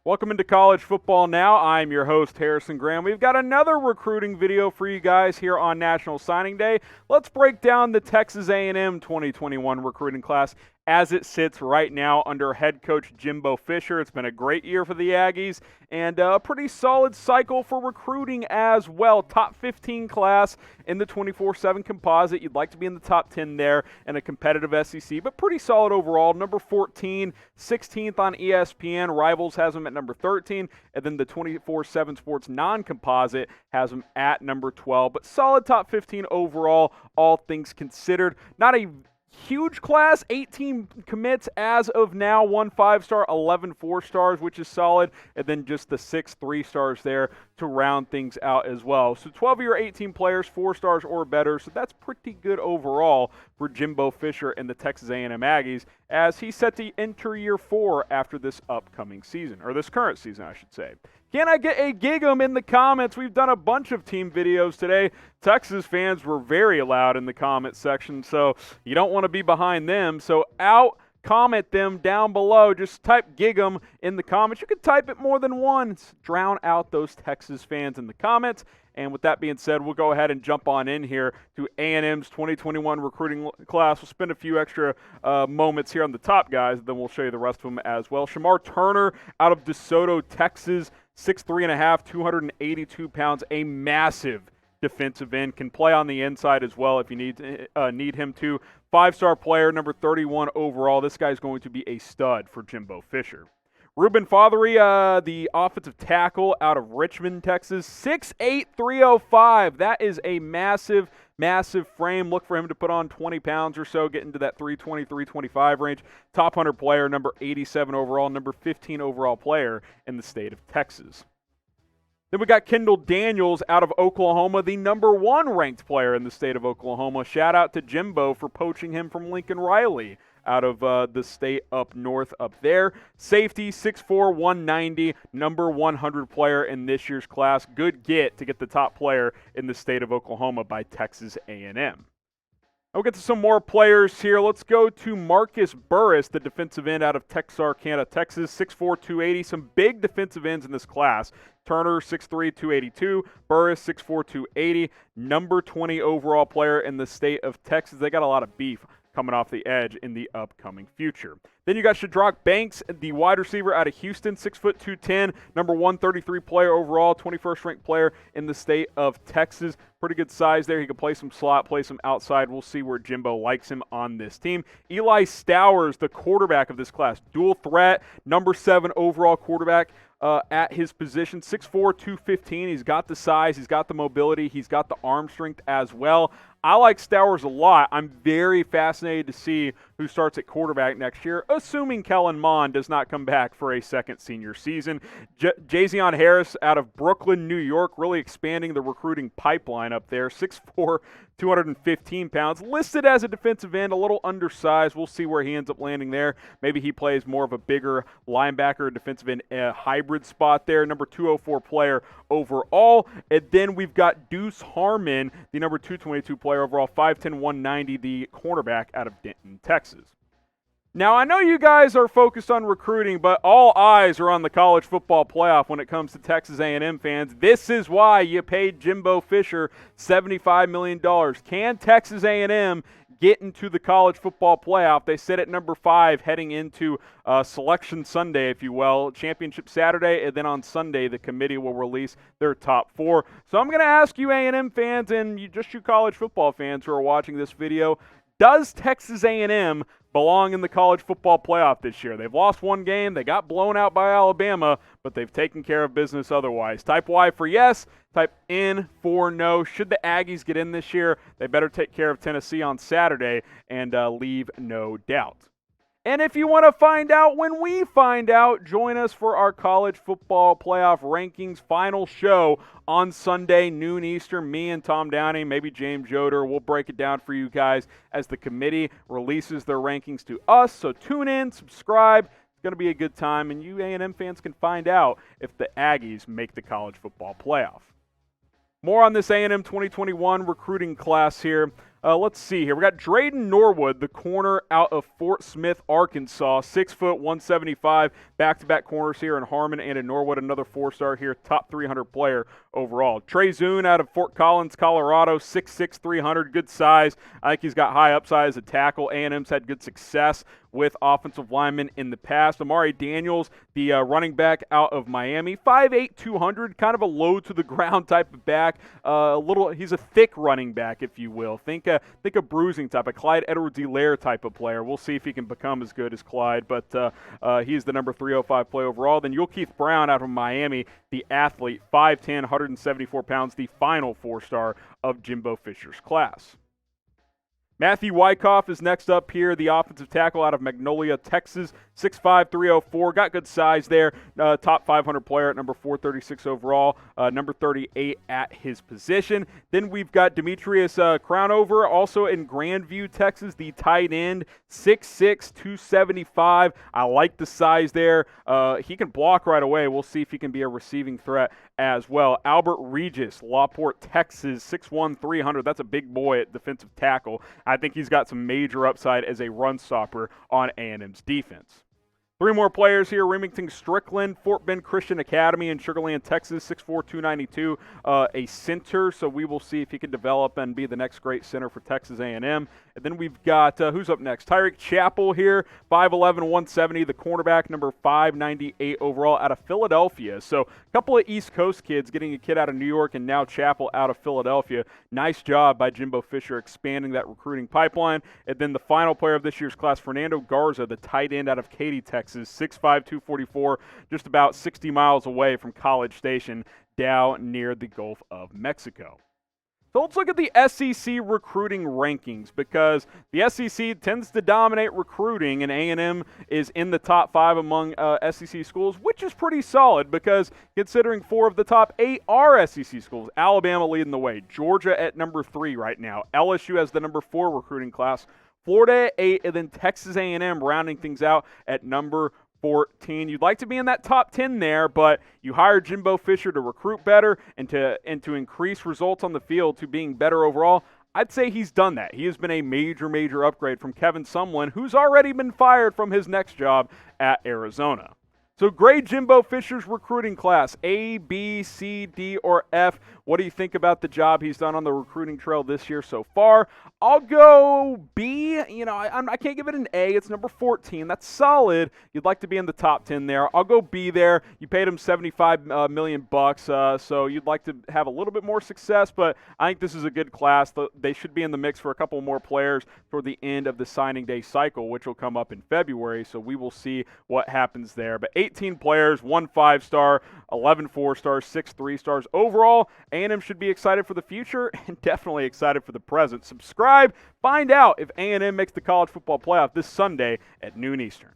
Welcome into College Football Now. I'm your host, Harrison Graham. We've got another recruiting video for you guys here on National Signing Day. Let's break down the Texas A&M 2021 recruiting class as it sits right now under head coach Jimbo Fisher. It's been a great year for the Aggies and a pretty solid cycle for recruiting as well. Top 15 class in the 24/7 composite. You'd like to be in the top 10 there in a competitive SEC, but pretty solid overall. Number 14, 16th on ESPN. Rivals has them at number 13, and then the 24/7 Sports non-composite has them at number 12. But solid top 15 overall, all things considered. Not a huge class, 18 commits as of now, 1 5-star, 11 4-stars, which is solid, and then just the 6 3-stars there to round things out as well. So 12 of your 18 players, 4 stars or better, so that's pretty good overall for Jimbo Fisher and the Texas A&M Aggies as he's set to enter year 4 after this upcoming season, or this current season, I should say. Can I get a gig-em in the comments? We've done a bunch of team videos today. Texas fans were very loud in the comment section, so you don't want to be behind them. So comment them down below. Just type gig-em in the comments. You can type it more than once. Drown out those Texas fans in the comments. And with that being said, we'll go ahead and jump on in here to A&M's 2021 recruiting class. We'll spend a few extra moments here on the top guys, then we'll show you the rest of them as well. Shemar Turner out of DeSoto, Texas, 6'3.5", 282 pounds, a massive defensive end. Can play on the inside as well if you need him to. 5-star player, number 31 overall. This guy's going to be a stud for Jimbo Fisher. Reuben Fatheree, the offensive tackle out of Richmond, Texas, 6'8", 305. That is a massive, massive frame. Look for him to put on 20 pounds or so, get into that 320, 325 range. Top 100 player, number 87 overall, number 15 overall player in the state of Texas. Then we got Kendal Daniels out of Oklahoma, the number 1 ranked player in the state of Oklahoma. Shout out to Jimbo for poaching him from Lincoln Riley out of the state up north up there. Safety, 6'4", 190, number 100 player in this year's class. Good get to get the top player in the state of Oklahoma by Texas A&M. We'll get to some more players here. Let's go to Marcus Burris, the defensive end out of Texarkana, Texas, 6'4", 280. Some big defensive ends in this class. Turner, 6'3", 282. Burris, 6'4", 280. Number 20 overall player in the state of Texas. They got a lot of beef coming off the edge in the upcoming future. Then you got Shadrach Banks, the wide receiver out of Houston, 6', 210, number 133 player overall, 21st ranked player in the state of Texas. Pretty good size there. He can play some slot, play some outside. We'll see where Jimbo likes him on this team. Eli Stowers, the quarterback of this class, dual threat, number 7 overall quarterback at his position, 6'4", 215. He's got the size, he's got the mobility, he's got the arm strength as well. I like Stowers a lot. I'm very fascinated to see who starts at quarterback next year, assuming Kellen Mond does not come back for a second senior season. Jahzion Harris out of Brooklyn, New York, really expanding the recruiting pipeline up there. 6'4", 215 pounds, listed as a defensive end, a little undersized. We'll see where he ends up landing there. Maybe he plays more of a bigger linebacker, defensive end hybrid spot there. Number 204 player overall. And then we've got Deuce Harmon, the number 222 player overall, 5'10", 190, the cornerback out of Denton, Texas. Now, I know you guys are focused on recruiting, but all eyes are on the college football playoff when it comes to Texas A&M fans. This is why you paid Jimbo Fisher $75 million. Can Texas A&M get into the college football playoff? They sit at number 5 heading into Selection Sunday, if you will, Championship Saturday, and then on Sunday the committee will release their top 4. So I'm going to ask you A&M fans and you college football fans who are watching this video, does Texas A&M belong in the college football playoff this year? They've lost one game. They got blown out by Alabama, but they've taken care of business otherwise. Type Y for yes. Type N for no. Should the Aggies get in this year, they better take care of Tennessee on Saturday and leave no doubt. And if you want to find out when we find out, join us for our college football playoff rankings final show on Sunday, noon Eastern. Me and Tom Downey, maybe James Yoder, will break it down for you guys as the committee releases their rankings to us. So tune in, subscribe. It's going to be a good time, and you A&M fans can find out if the Aggies make the college football playoff. More on this A&M 2021 recruiting class here. Let's see here. We got Dreyden Norwood, the corner out of Fort Smith, Arkansas. 6 foot, 175. Back-to-back corners here in Harmon and in Norwood. Another 4-star here. Top 300 player overall. Trey Zuhn out of Fort Collins, Colorado. 6'6", 300. Good size. I think he's got high upside as a tackle. A&M's had good success with offensive linemen in the past. Amari Daniels, the running back out of Miami, 5'8", 200, kind of a low-to-the-ground type of back. He's a thick running back, if you will. Think a bruising type, a Clyde Edwards-Helaire type of player. We'll see if he can become as good as Clyde, but he's the number 305 play overall. Then Yulkeith Brown out of Miami, the athlete, 5'10", 174 pounds, the final 4-star of Jimbo Fisher's class. Matthew Wykoff is next up here, the offensive tackle out of Magnolia, Texas, 6'5", 304. Got good size there. Top 500 player at number 436 overall, number 38 at his position. Then we've got Dametrious Crownover, also in Grandview, Texas, the tight end, 6'6", 275. I like the size there. He can block right away. We'll see if he can be a receiving threat as well. Albert Regis, Lawport, Texas, 6'1", 300. That's a big boy at defensive tackle. I think he's got some major upside as a run stopper on A&M's defense. 3 more players here. Remington Strickland, Fort Bend Christian Academy in Sugar Land, Texas, 6'4", 292, a center. So we will see if he can develop and be the next great center for Texas A&M. And then we've got, who's up next? Tyreek Chappel here, 5'11", 170, the cornerback, number 598 overall out of Philadelphia. So a couple of East Coast kids, getting a kid out of New York and now Chappel out of Philadelphia. Nice job by Jimbo Fisher expanding that recruiting pipeline. And then the final player of this year's class, Fernando Garza, the tight end out of Katy, Texas. 6'5", 244, just about 60 miles away from College Station down near the Gulf of Mexico. So let's look at the SEC recruiting rankings, because the SEC tends to dominate recruiting, and A&M is in the top 5 among SEC schools, which is pretty solid because considering 4 of the top 8 are SEC schools. Alabama leading the way. Georgia at number 3 right now. LSU has the number 4 recruiting class. Florida at 8, and then Texas A&M rounding things out at number 14. You'd like to be in that top 10 there, but you hired Jimbo Fisher to recruit better and to increase results on the field to being better overall. I'd say he's done that. He has been a major upgrade from Kevin Sumlin, who's already been fired from his next job at Arizona. So grade Jimbo Fisher's recruiting class, A, B, C, D, or F. What do you think about the job he's done on the recruiting trail this year so far? I'll go B. I can't give it an A. It's number 14. That's solid. You'd like to be in the top 10 there. I'll go B there. You paid him $75 million bucks, so you'd like to have a little bit more success, but I think this is a good class. They should be in the mix for a couple more players toward the end of the signing day cycle, which will come up in February, so we will see what happens there. But 18 players, 1 5-star, 11 4-stars, 6 3-stars. Overall, A&M should be excited for the future and definitely excited for the present. Subscribe. Find out if A&M makes the college football playoff this Sunday at noon Eastern.